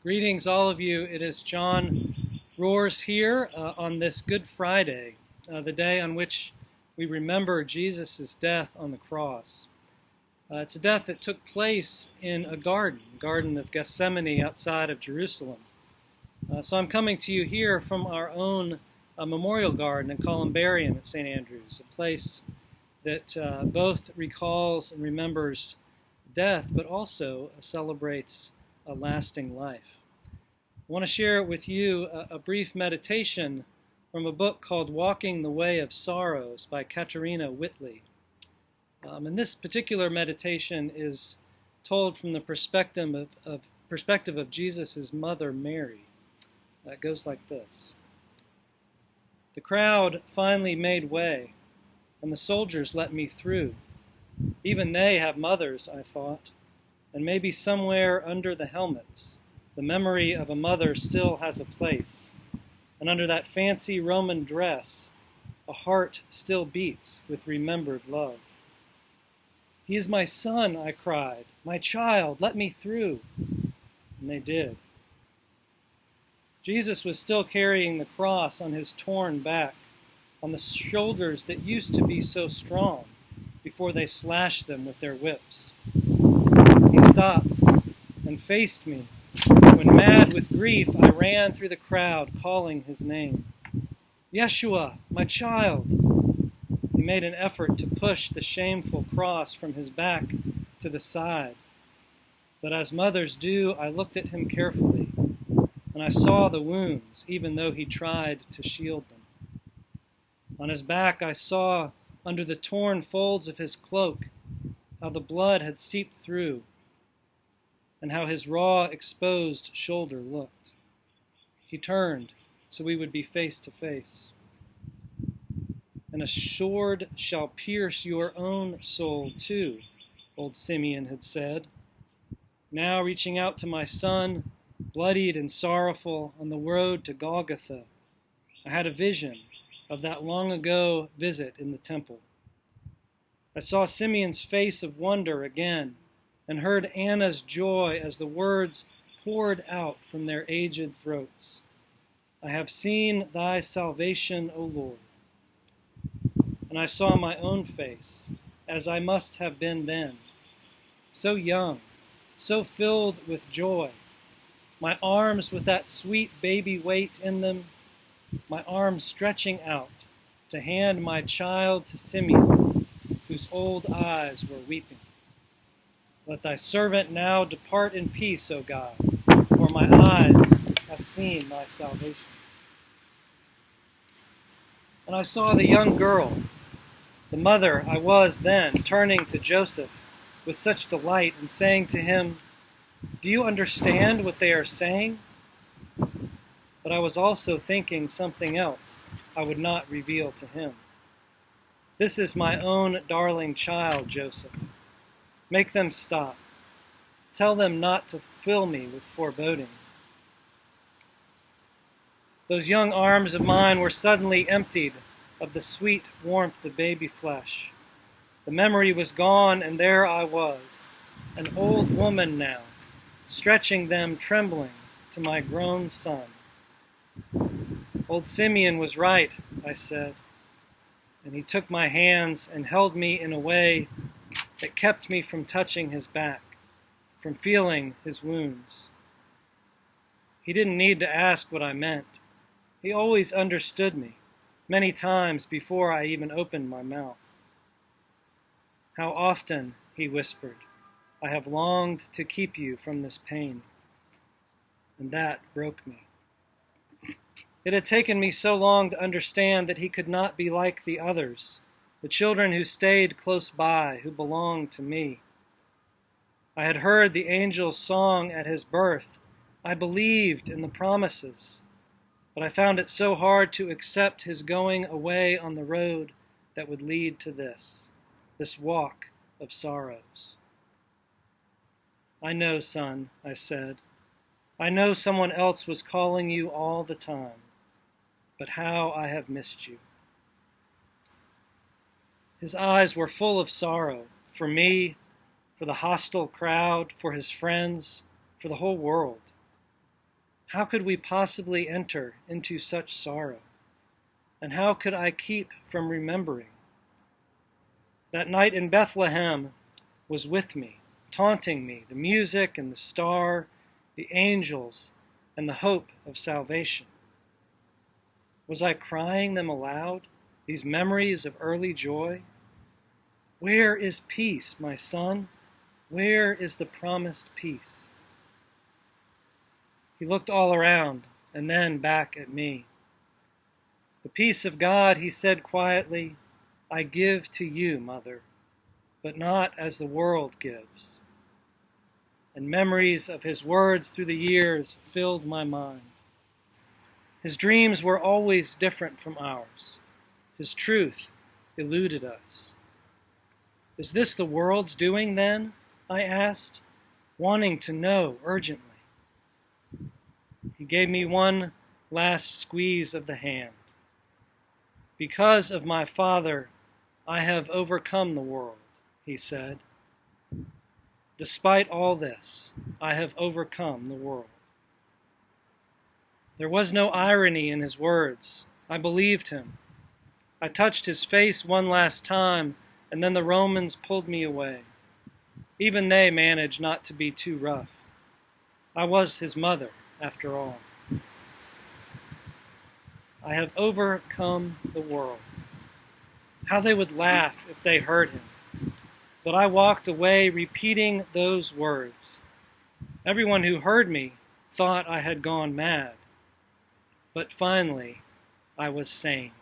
Greetings, all of you. It is John Roars here on this Good Friday, the day on which we remember Jesus' death on the cross. It's a death that took place in a Garden of Gethsemane outside of Jerusalem. So I'm coming to you here from our own memorial garden and columbarium at St. Andrew's, a place that both recalls and remembers death, but also celebrates a lasting life. I want to share with you a brief meditation from a book called Walking the Way of Sorrows by Katerina Whitley. And this particular meditation is told from the perspective of Jesus' mother, Mary. It goes like this. The crowd finally made way, and the soldiers let me through. Even they have mothers, I thought, and maybe somewhere under the helmets, the memory of a mother still has a place, and under that fancy Roman dress, a heart still beats with remembered love. He is my son, I cried, my child, let me through. And they did. Jesus was still carrying the cross on his torn back, on the shoulders that used to be so strong before they slashed them with their whips. He stopped and faced me. When mad with grief, I ran through the crowd calling his name. Yeshua, my child! He made an effort to push the shameful cross from his back to the side. But as mothers do, I looked at him carefully, and I saw the wounds, even though he tried to shield them. On his back, I saw, under the torn folds of his cloak, how the blood had seeped through, and how his raw, exposed shoulder looked. He turned so we would be face to face. And a sword shall pierce your own soul too, old Simeon had said. Now reaching out to my son, bloodied and sorrowful on the road to Golgotha, I had a vision of that long ago visit in the temple. I saw Simeon's face of wonder again, and heard Anna's joy as the words poured out from their aged throats. I have seen thy salvation, O Lord. And I saw my own face, as I must have been then, so young, so filled with joy, my arms with that sweet baby weight in them, my arms stretching out to hand my child to Simeon, whose old eyes were weeping. Let thy servant now depart in peace, O God, for my eyes have seen thy salvation. And I saw the young girl, the mother I was then, turning to Joseph with such delight and saying to him, "Do you understand what they are saying?" But I was also thinking something else I would not reveal to him. This is my own darling child, Joseph. Make them stop. Tell them not to fill me with foreboding. Those young arms of mine were suddenly emptied of the sweet warmth of baby flesh. The memory was gone, and there I was, an old woman now, stretching them trembling to my grown son. Old Simeon was right, I said, and he took my hands and held me in a way that kept me from touching his back, from feeling his wounds. He didn't need to ask what I meant. He always understood me, many times before I even opened my mouth. How often, he whispered, I have longed to keep you from this pain. And that broke me. It had taken me so long to understand that he could not be like the others, the children who stayed close by, who belonged to me. I had heard the angel's song at his birth. I believed in the promises, but I found it so hard to accept his going away on the road that would lead to this walk of sorrows. I know, son, I said. I know someone else was calling you all the time, but how I have missed you. His eyes were full of sorrow for me, for the hostile crowd, for his friends, for the whole world. How could we possibly enter into such sorrow? And how could I keep from remembering? That night in Bethlehem was with me, taunting me, the music and the star, the angels, and the hope of salvation. Was I crying them aloud, these memories of early joy? Where is peace, my son? Where is the promised peace? He looked all around and then back at me. The peace of God, he said quietly, I give to you, mother, but not as the world gives. And memories of his words through the years filled my mind. His dreams were always different from ours. His truth eluded us. Is this the world's doing then? I asked, wanting to know urgently. He gave me one last squeeze of the hand. Because of my Father, I have overcome the world, he said. Despite all this, I have overcome the world. There was no irony in his words. I believed him. I touched his face one last time, and then the Romans pulled me away. Even they managed not to be too rough. I was his mother, after all. I have overcome the world. How they would laugh if they heard him. But I walked away repeating those words. Everyone who heard me thought I had gone mad. But finally, I was sane.